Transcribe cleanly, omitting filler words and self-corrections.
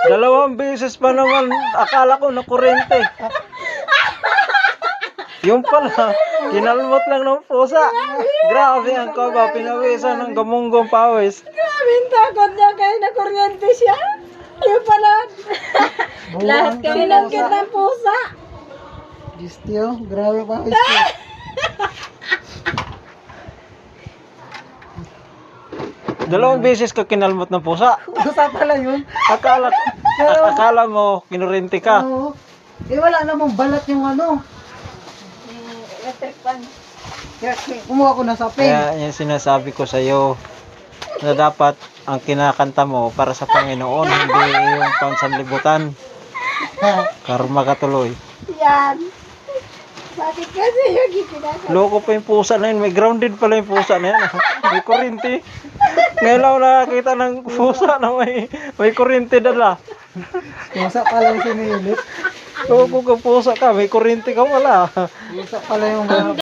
Dalawang beses pa naman, akala ko na kuryente. Yung pala, kinalmot lang ng pusa. Grabe ang kaba, pinawisan ng gamunggong pawis. Grabe yung takot niya kahit na kuryente siya. Yung pala. Lahat kami nagkit ng pusa. Gistio, grabe pa Gistio. Dalawang beses ka kinalmot ng pusa. Pusa pala yun. Akala mo, kinuryente ka. Oo. Eh wala namang balat yung ano. Electric fan. Kaya kumuha ko na sa pen. Kaya yung sinasabi ko sa'yo, na dapat ang kinakanta mo para sa Panginoon, hindi yung pansanlibutan. Karma ka tuloy. Yan. Bakit kasi yung giginagawa? Loko pa yung pusa na yun. May grounded pala yung pusa na yan. May kuryente. Ngayon lang ako nakakita ng pusa na may kuryente dala. Pusa pala yung sinilit. Loko ka pusa ka. May kuryente ka pala. Pusa pala yung